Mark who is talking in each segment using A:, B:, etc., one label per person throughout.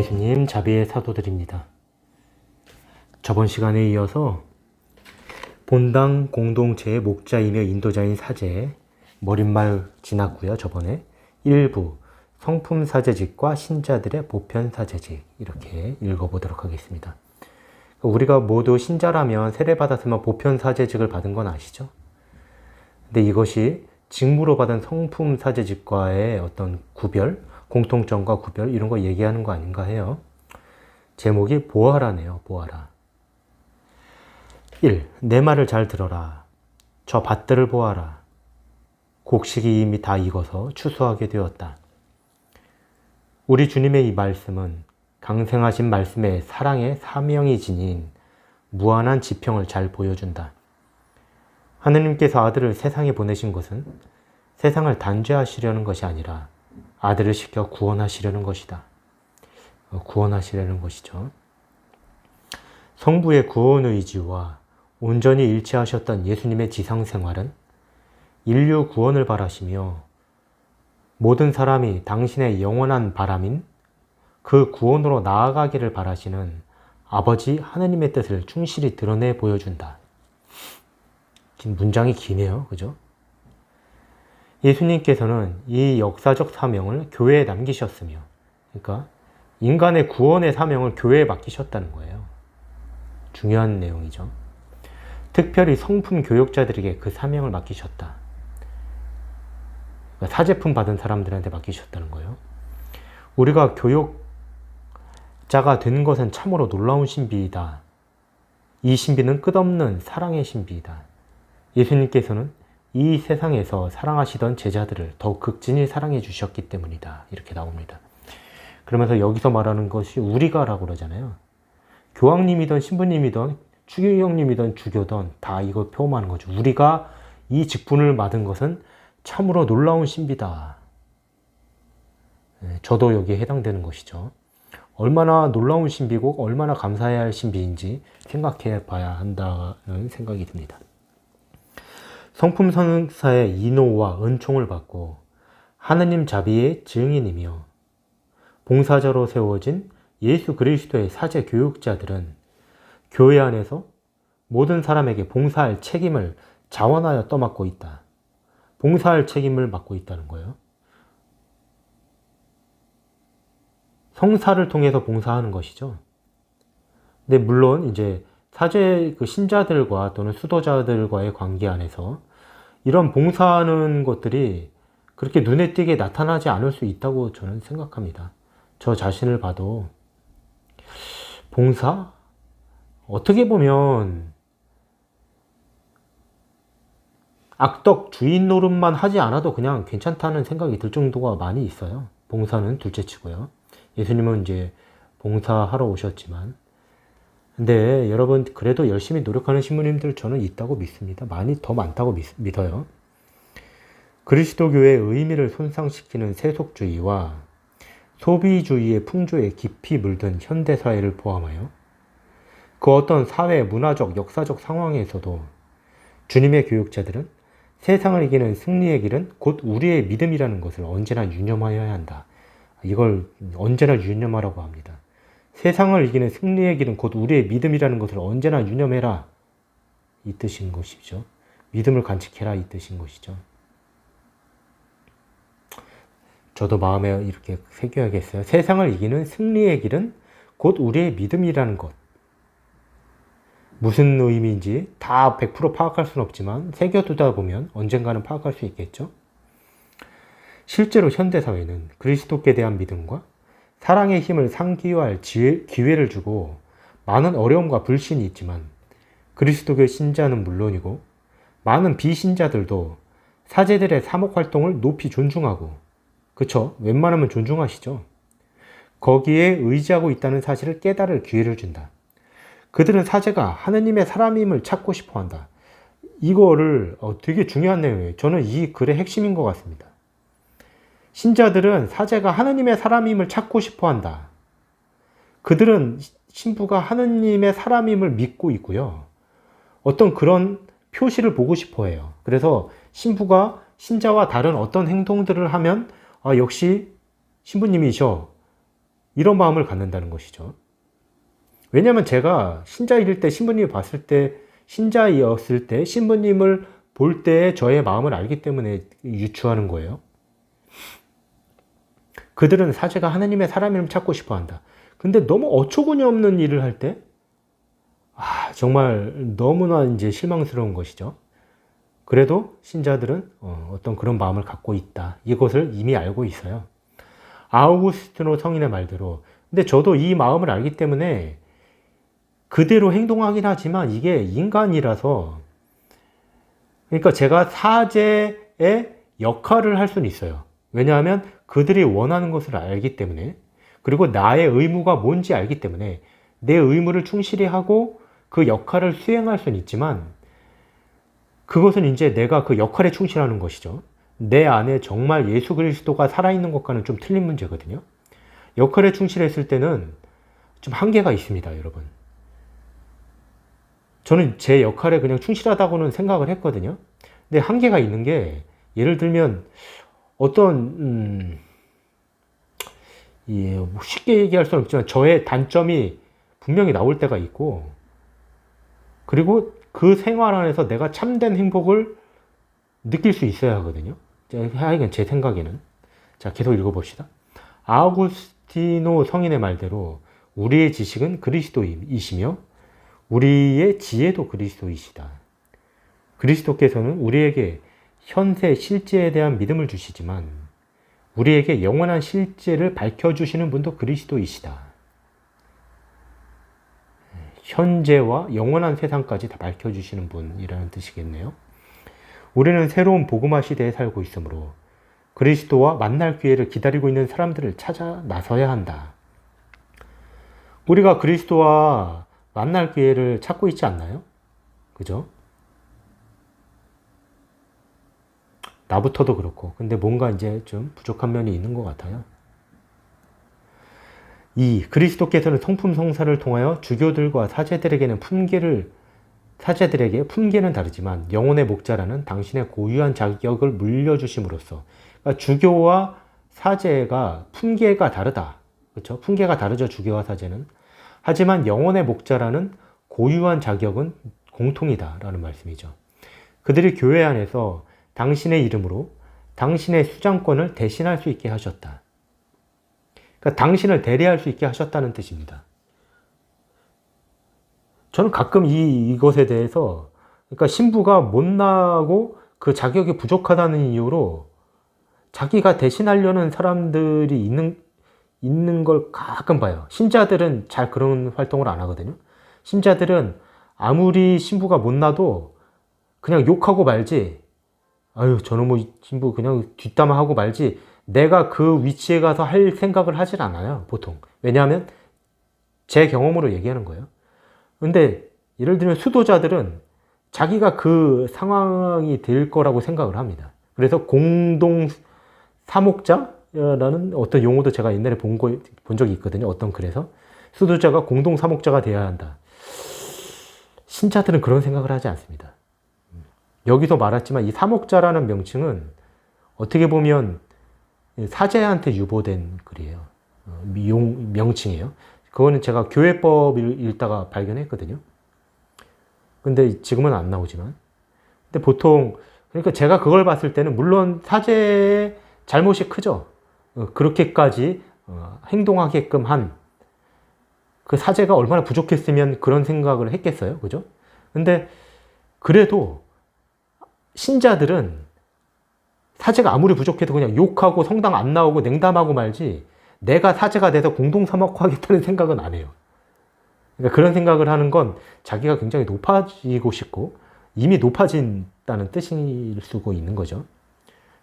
A: 예수님 자비의 사도들입니다. 저번 시간에 이어서 본당 공동체의 목자이며 인도자인 사제 머릿말 지났고요. 저번에 일부 성품 사제직과 신자들의 보편 사제직 이렇게 읽어보도록 하겠습니다. 우리가 모두 신자라면 세례받았으면 보편 사제직을 받은 건 아시죠? 근데 이것이 직무로 받은 성품 사제직과의 어떤 구별, 공통점과 구별 이런 거 얘기하는 거 아닌가 해요. 제목이 보아라네요. 보아라. 1. 내 말을 잘 들어라. 저 밭들을 보아라. 곡식이 이미 다 익어서 추수하게 되었다. 우리 주님의 이 말씀은 강생하신 말씀의 사랑의 사명이 지닌 무한한 지평을 잘 보여준다. 하느님께서 아들을 세상에 보내신 것은 세상을 단죄하시려는 것이 아니라 아들을 시켜 구원하시려는 것이다. 구원하시려는 것이죠. 성부의 구원 의지와 온전히 일치하셨던 예수님의 지상생활은 인류 구원을 바라시며 모든 사람이 당신의 영원한 바람인 그 구원으로 나아가기를 바라시는 아버지 하느님의 뜻을 충실히 드러내 보여준다. 지금 문장이 기네요. 그죠? 예수님께서는 이 역사적 사명을 교회에 남기셨으며, 그러니까 인간의 구원의 사명을 교회에 맡기셨다는 거예요. 중요한 내용이죠. 특별히 성품 교육자들에게 그 사명을 맡기셨다. 그러니까 사제품 받은 사람들한테 맡기셨다는 거예요. 우리가 교육자가 된 것은 참으로 놀라운 신비이다. 이 신비는 끝없는 사랑의 신비이다. 예수님께서는 이 세상에서 사랑하시던 제자들을 더욱 극진히 사랑해 주셨기 때문이다. 이렇게 나옵니다. 그러면서 여기서 말하는 것이 우리가라고 그러잖아요. 교황님이든 신부님이든 추기경님이든 주교든 다 이거 표험하는 거죠. 우리가 이 직분을 받은 것은 참으로 놀라운 신비다. 저도 여기에 해당되는 것이죠. 얼마나 놀라운 신비고 얼마나 감사해야 할 신비인지 생각해 봐야 한다는 생각이 듭니다. 성품 선사의 인호와 은총을 받고 하느님 자비의 증인이며 봉사자로 세워진 예수 그리스도의 사제 교육자들은 교회 안에서 모든 사람에게 봉사할 책임을 자원하여 떠맡고 있다. 봉사할 책임을 맡고 있다는 거예요. 성사를 통해서 봉사하는 것이죠. 근데 물론 이제 사제 신자들과 또는 수도자들과의 관계 안에서 이런 봉사하는 것들이 그렇게 눈에 띄게 나타나지 않을 수 있다고 저는 생각합니다. 저 자신을 봐도 봉사? 어떻게 보면 악덕 주인 노릇만 하지 않아도 그냥 괜찮다는 생각이 들 정도가 많이 있어요. 봉사는 둘째치고요. 예수님은 이제 봉사하러 오셨지만 근데 여러분 그래도 열심히 노력하는 신부님들 저는 있다고 믿습니다. 많이 더 많다고 믿어요. 그리스도교의 의미를 손상시키는 세속주의와 소비주의의 풍조에 깊이 물든 현대사회를 포함하여 그 어떤 사회, 문화적, 역사적 상황에서도 주님의 교육자들은 세상을 이기는 승리의 길은 곧 우리의 믿음이라는 것을 언제나 유념하여야 한다. 이걸 언제나 유념하라고 합니다. 세상을 이기는 승리의 길은 곧 우리의 믿음이라는 것을 언제나 유념해라. 이 뜻인 것이죠. 믿음을 간직해라. 이 뜻인 것이죠. 저도 마음에 이렇게 새겨야겠어요. 세상을 이기는 승리의 길은 곧 우리의 믿음이라는 것. 무슨 의미인지 다 100% 파악할 수는 없지만 새겨두다 보면 언젠가는 파악할 수 있겠죠. 실제로 현대사회는 그리스도께 대한 믿음과 사랑의 힘을 상기할 기회를 주고 많은 어려움과 불신이 있지만 그리스도교 신자는 물론이고 많은 비신자들도 사제들의 사목활동을 높이 존중하고 그쵸? 웬만하면 존중하시죠. 거기에 의지하고 있다는 사실을 깨달을 기회를 준다. 그들은 사제가 하느님의 사람임을 찾고 싶어 한다. 이거를 되게 중요한 내용이에요. 저는 이 글의 핵심인 것 같습니다. 신자들은 사제가 하느님의 사람임을 찾고 싶어 한다. 그들은 신부가 하느님의 사람임을 믿고 있고요. 어떤 그런 표시를 보고 싶어 해요. 그래서 신부가 신자와 다른 어떤 행동들을 하면 역시 신부님이셔. 이런 마음을 갖는다는 것이죠. 왜냐하면 제가 신자일 때 신부님을 봤을 때, 신자이었을 때 신부님을 볼 때 저의 마음을 알기 때문에 유추하는 거예요. 그들은 사제가 하나님의 사람임을 찾고 싶어 한다. 근데 너무 어처구니 없는 일을 할 때, 정말 너무나 이제 실망스러운 것이죠. 그래도 신자들은 어떤 그런 마음을 갖고 있다. 이것을 이미 알고 있어요. 아우구스티노 성인의 말대로. 근데 저도 이 마음을 알기 때문에 그대로 행동하긴 하지만 이게 인간이라서, 그러니까 제가 사제의 역할을 할 수는 있어요. 왜냐하면 그들이 원하는 것을 알기 때문에, 그리고 나의 의무가 뭔지 알기 때문에 내 의무를 충실히 하고 그 역할을 수행할 수는 있지만, 그것은 이제 내가 그 역할에 충실하는 것이죠. 내 안에 정말 예수 그리스도가 살아있는 것과는 좀 틀린 문제거든요. 역할에 충실했을 때는 좀 한계가 있습니다, 여러분. 저는 제 역할에 그냥 충실하다고는 생각을 했거든요. 근데 한계가 있는 게, 예를 들면 어떤 쉽게 얘기할 수는 없지만 저의 단점이 분명히 나올 때가 있고, 그리고 그 생활 안에서 내가 참된 행복을 느낄 수 있어야 하거든요. 하여간 제 생각에는. 자, 계속 읽어봅시다. 아우구스티노 성인의 말대로 우리의 지식은 그리스도이시며 우리의 지혜도 그리스도이시다. 그리스도께서는 우리에게 현세 실제에 대한 믿음을 주시지만 우리에게 영원한 실제를 밝혀주시는 분도 그리스도이시다. 현재와 영원한 세상까지 다 밝혀주시는 분이라는 뜻이겠네요. 우리는 새로운 복음화 시대에 살고 있으므로 그리스도와 만날 기회를 기다리고 있는 사람들을 찾아 나서야 한다. 우리가 그리스도와 만날 기회를 찾고 있지 않나요? 그죠? 나부터도 그렇고. 근데 뭔가 이제 좀 부족한 면이 있는 것 같아요. 2. 그리스도께서는 성품 성사를 통하여 주교들과 사제들에게 품계는 다르지만 영혼의 목자라는 당신의 고유한 자격을 물려주심으로써, 그러니까 주교와 사제가 품계가 다르다. 그렇죠? 품계가 다르죠, 주교와 사제는. 하지만 영혼의 목자라는 고유한 자격은 공통이다라는 말씀이죠. 그들이 교회 안에서 당신의 이름으로 당신의 수장권을 대신할 수 있게 하셨다. 그러니까 당신을 대리할 수 있게 하셨다는 뜻입니다. 저는 가끔 이것에 대해서, 그러니까 신부가 못나고 그 자격이 부족하다는 이유로 자기가 대신하려는 사람들이 있는 걸 가끔 봐요. 신자들은 잘 그런 활동을 안 하거든요. 신자들은 아무리 신부가 못나도 그냥 욕하고 말지, 아유, 저놈의 신부 그냥 뒷담화하고 말지, 내가 그 위치에 가서 할 생각을 하질 않아요, 보통. 왜냐하면 제 경험으로 얘기하는 거예요. 근데 예를 들면 수도자들은 자기가 그 상황이 될 거라고 생각을 합니다. 그래서 공동 사목자라는 어떤 용어도 제가 옛날에 본 적이 있거든요. 어떤 글에서. 수도자가 공동 사목자가 되어야 한다. 신자들은 그런 생각을 하지 않습니다. 여기서 말했지만 이 사목자라는 명칭은 어떻게 보면 사제한테 유보된 글이에요. 명칭이에요. 그거는 제가 교회법을 읽다가 발견했거든요. 근데 지금은 안 나오지만. 근데 보통, 그러니까 제가 그걸 봤을 때는 물론 사제의 잘못이 크죠. 그렇게까지 행동하게끔 한 그 사제가 얼마나 부족했으면 그런 생각을 했겠어요. 그죠? 근데 그래도 신자들은 사제가 아무리 부족해도 그냥 욕하고 성당 안 나오고 냉담하고 말지, 내가 사제가 돼서 공동사목하겠다는 생각은 안 해요. 그러니까 그런 생각을 하는 건 자기가 굉장히 높아지고 싶고 이미 높아진다는 뜻일 수가 있는 거죠.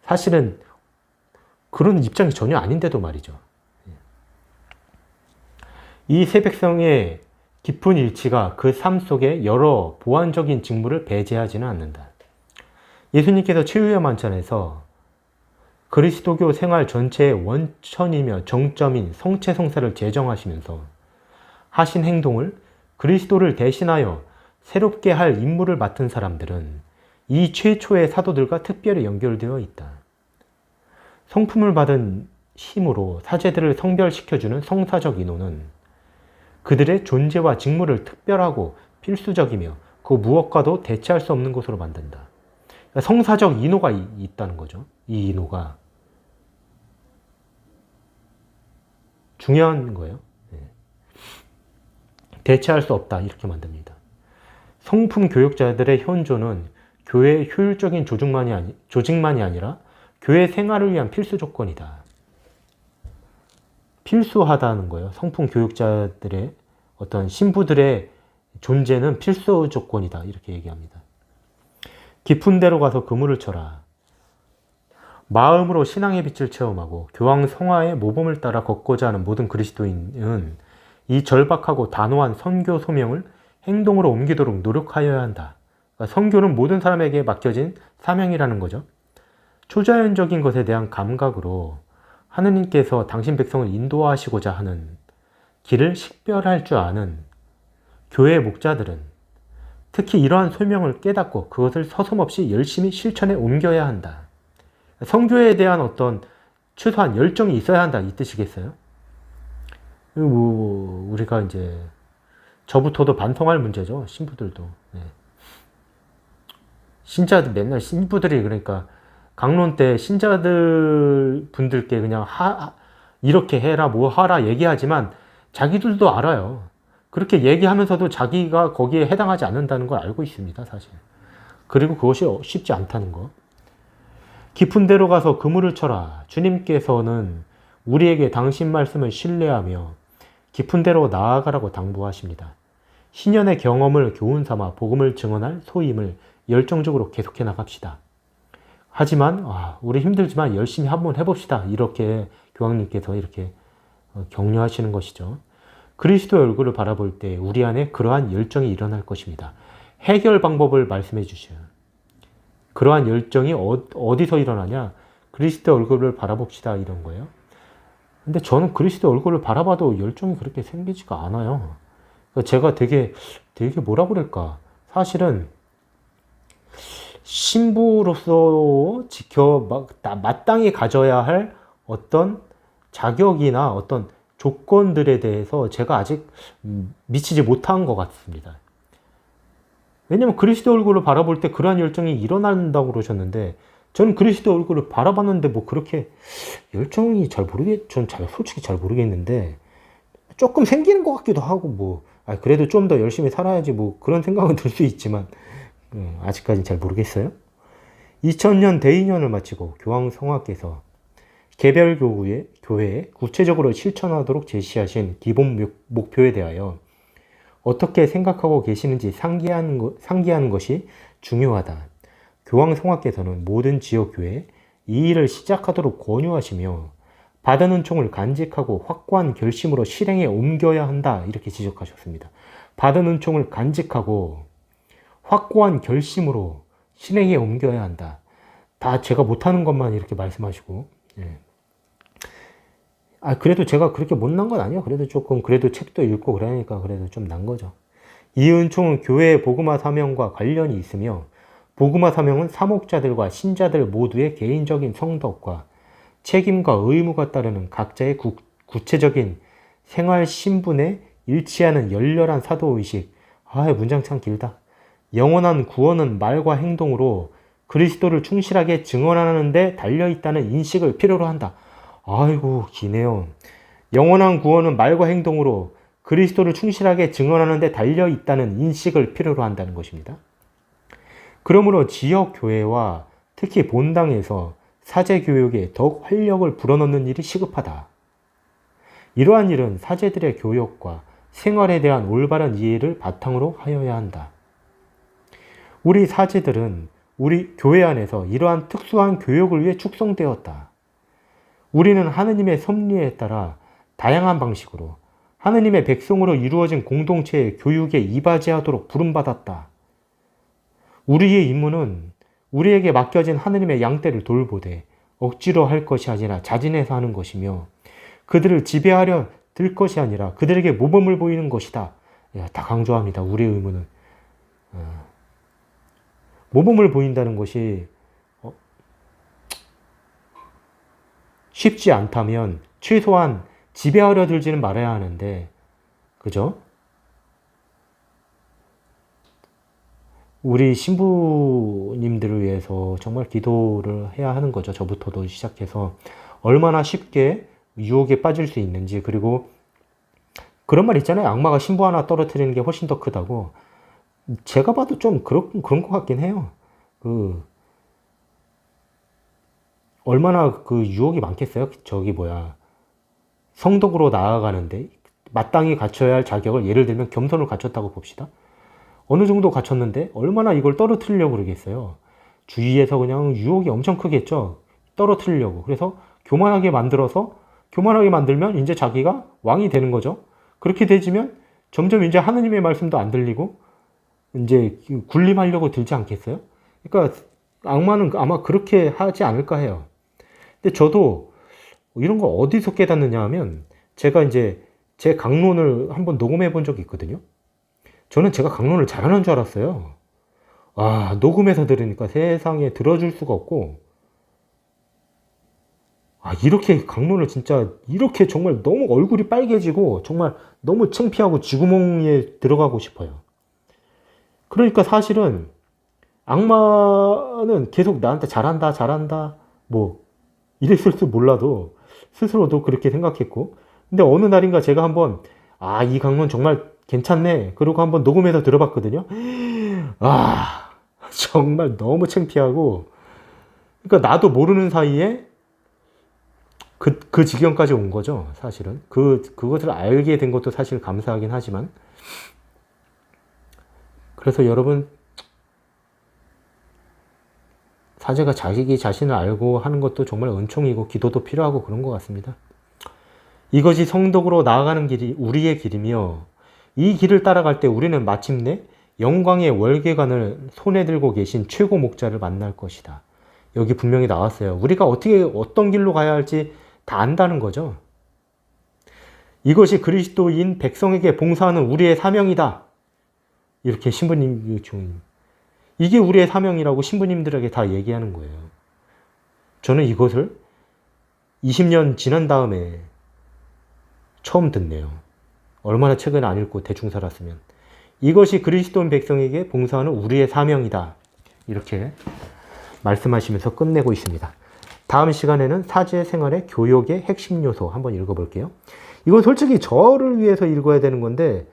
A: 사실은 그런 입장이 전혀 아닌데도 말이죠. 이 세 백성의 깊은 일치가 그 삶 속에 여러 보완적인 직무를 배제하지는 않는다. 예수님께서 치유의 만찬에서 그리스도교 생활 전체의 원천이며 정점인 성체성사를 제정하시면서 하신 행동을 그리스도를 대신하여 새롭게 할 임무를 맡은 사람들은 이 최초의 사도들과 특별히 연결되어 있다. 성품을 받은 힘으로 사제들을 성별시켜주는 성사적 인호는 그들의 존재와 직무를 특별하고 필수적이며 그 무엇과도 대체할 수 없는 것으로 만든다. 그러니까 성사적 인호가 있다는 거죠. 이 인호가 중요한 거예요. 대체할 수 없다 이렇게 만듭니다. 성품 교육자들의 현존은 교회의 효율적인 조직만이 아니라 교회 생활을 위한 필수 조건이다. 필수하다는 거예요. 성품 교육자들의 어떤 신부들의 존재는 필수 조건이다 이렇게 얘기합니다. 깊은 데로 가서 그물을 쳐라. 마음으로 신앙의 빛을 체험하고 교황 성화의 모범을 따라 걷고자 하는 모든 그리스도인은 이 절박하고 단호한 선교 소명을 행동으로 옮기도록 노력하여야 한다. 그러니까 선교는 모든 사람에게 맡겨진 사명이라는 거죠. 초자연적인 것에 대한 감각으로 하느님께서 당신 백성을 인도하시고자 하는 길을 식별할 줄 아는 교회 목자들은 특히 이러한 소명을 깨닫고 그것을 서슴없이 열심히 실천에 옮겨야 한다. 선교에 대한 어떤 최소한 열정이 있어야 한다 이 뜻이겠어요? 우리가 이제 저부터도 반성할 문제죠. 신부들도. 네. 신자들 맨날 신부들이 그러니까 강론 때 신자들 분들께 그냥 이렇게 해라 뭐 하라 얘기하지만 자기들도 알아요. 그렇게 얘기하면서도 자기가 거기에 해당하지 않는다는 걸 알고 있습니다, 사실. 그리고 그것이 쉽지 않다는 거. 깊은 데로 가서 그물을 쳐라. 주님께서는 우리에게 당신 말씀을 신뢰하며 깊은 데로 나아가라고 당부하십니다. 신년의 경험을 교훈 삼아 복음을 증언할 소임을 열정적으로 계속해 나갑시다. 하지만 우리 힘들지만 열심히 한번 해봅시다. 이렇게 교황님께서 이렇게 격려하시는 것이죠. 그리스도의 얼굴을 바라볼 때 우리 안에 그러한 열정이 일어날 것입니다. 해결 방법을 말씀해 주셔요. 그러한 열정이 어디서 일어나냐? 그리스도의 얼굴을 바라봅시다 이런 거예요. 근데 저는 그리스도의 얼굴을 바라봐도 열정이 그렇게 생기지가 않아요. 제가 되게 뭐라 그럴까? 사실은 신부로서 마땅히 가져야 할 어떤 자격이나 어떤 조건들에 대해서 제가 아직 미치지 못한 것 같습니다. 왜냐면 그리스도 얼굴을 바라볼 때 그러한 열정이 일어난다고 그러셨는데 저는 그리스도 얼굴을 바라봤는데 뭐 그렇게 열정이 전 솔직히 잘 모르겠는데 조금 생기는 것 같기도 하고 그래도 좀 더 열심히 살아야지 뭐 그런 생각은 들 수 있지만 아직까지는 잘 모르겠어요. 2000년 대인연을 마치고 교황 성화께서 개별 교회에 구체적으로 실천하도록 제시하신 기본 목표에 대하여 어떻게 생각하고 계시는지 상기하는 것이 중요하다. 교황 성화께서는 모든 지역 교회에 이 일을 시작하도록 권유하시며 받은 은총을 간직하고 확고한 결심으로 실행에 옮겨야 한다. 이렇게 지적하셨습니다. 받은 은총을 간직하고 확고한 결심으로 실행에 옮겨야 한다. 다 제가 못하는 것만 이렇게 말씀하시고 그래도 제가 그렇게 못난 건 아니에요. 그래도 책도 읽고 그러니까 그래도 좀 난 거죠. 이 은총은 교회의 복음화 사명과 관련이 있으며 복음화 사명은 사목자들과 신자들 모두의 개인적인 성덕과 책임과 의무가 따르는 각자의 구체적인 생활 신분에 일치하는 열렬한 사도의식. 문장 참 길다. 영원한 구원은 말과 행동으로 그리스도를 충실하게 증언하는 데 달려있다는 인식을 필요로 한다. 아이고 기네요. 영원한 구원은 말과 행동으로 그리스도를 충실하게 증언하는 데 달려있다는 인식을 필요로 한다는 것입니다. 그러므로 지역교회와 특히 본당에서 사제교육에 더욱 활력을 불어넣는 일이 시급하다. 이러한 일은 사제들의 교육과 생활에 대한 올바른 이해를 바탕으로 하여야 한다. 우리 사제들은 우리 교회 안에서 이러한 특수한 교육을 위해 축성되었다. 우리는 하느님의 섭리에 따라 다양한 방식으로 하느님의 백성으로 이루어진 공동체의 교육에 이바지하도록 부름받았다. 우리의 임무는 우리에게 맡겨진 하느님의 양떼를 돌보되 억지로 할 것이 아니라 자진해서 하는 것이며 그들을 지배하려 들 것이 아니라 그들에게 모범을 보이는 것이다. 다 강조합니다. 우리의 의무는. 모범을 보인다는 것이 쉽지 않다면 최소한 지배하려 들지는 말아야 하는데, 그죠? 우리 신부님들을 위해서 정말 기도를 해야 하는 거죠. 저부터도 시작해서 얼마나 쉽게 유혹에 빠질 수 있는지. 그리고 그런 말 있잖아요. 악마가 신부 하나 떨어뜨리는 게 훨씬 더 크다고. 제가 봐도 좀 그런 것 같긴 해요. 얼마나 유혹이 많겠어요? 성덕으로 나아가는데 마땅히 갖춰야 할 자격을, 예를 들면 겸손을 갖췄다고 봅시다. 어느 정도 갖췄는데 얼마나 이걸 떨어뜨리려고 그러겠어요. 주위에서 그냥 유혹이 엄청 크겠죠. 떨어뜨리려고. 그래서 교만하게 만들면 이제 자기가 왕이 되는 거죠. 그렇게 되지면 점점 이제 하느님의 말씀도 안 들리고 이제 군림하려고 들지 않겠어요? 그러니까 악마는 아마 그렇게 하지 않을까 해요. 근데 저도 이런 걸 어디서 깨닫느냐 하면, 제가 이제 제 강론을 한번 녹음해 본 적이 있거든요. 저는 제가 강론을 잘하는 줄 알았어요. 녹음해서 들으니까 세상에 들어줄 수가 없고, 이렇게 강론을 진짜 이렇게 정말 너무 얼굴이 빨개지고 정말 너무 창피하고 쥐구멍에 들어가고 싶어요. 그러니까 사실은 악마는 계속 나한테 잘한다 뭐 이랬을 줄 몰라도 스스로도 그렇게 생각했고, 근데 어느 날인가 제가 한번 이 강론 정말 괜찮네 그러고 한번 녹음해서 들어봤거든요. 정말 너무 창피하고, 그러니까 나도 모르는 사이에 그 지경까지 온 거죠. 사실은 그것을 알게 된 것도 사실 감사하긴 하지만, 그래서 여러분, 사제가 자기 자신을 알고 하는 것도 정말 은총이고 기도도 필요하고 그런 것 같습니다. 이것이 성덕으로 나아가는 길이 우리의 길이며, 이 길을 따라갈 때 우리는 마침내 영광의 월계관을 손에 들고 계신 최고 목자를 만날 것이다. 여기 분명히 나왔어요. 우리가 어떤 길로 가야 할지 다 안다는 거죠. 이것이 그리스도인 백성에게 봉사하는 우리의 사명이다. 이렇게 신부님, 이게 우리의 사명이라고 신부님들에게 다 얘기하는 거예요. 저는 이것을 20년 지난 다음에 처음 듣네요. 얼마나 책을 안 읽고 대충 살았으면. 이것이 그리스도인 백성에게 봉사하는 우리의 사명이다. 이렇게 말씀하시면서 끝내고 있습니다. 다음 시간에는 사제 생활의 교육의 핵심 요소 한번 읽어볼게요. 이건 솔직히 저를 위해서 읽어야 되는 건데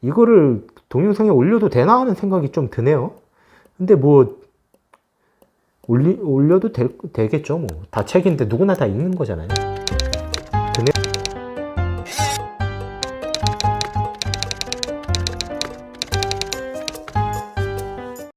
A: 이거를 동영상에 올려도 되나 하는 생각이 좀 드네요. 근데 뭐 올려도 되겠죠. 뭐 다 책인데 누구나 다 읽는 거잖아요.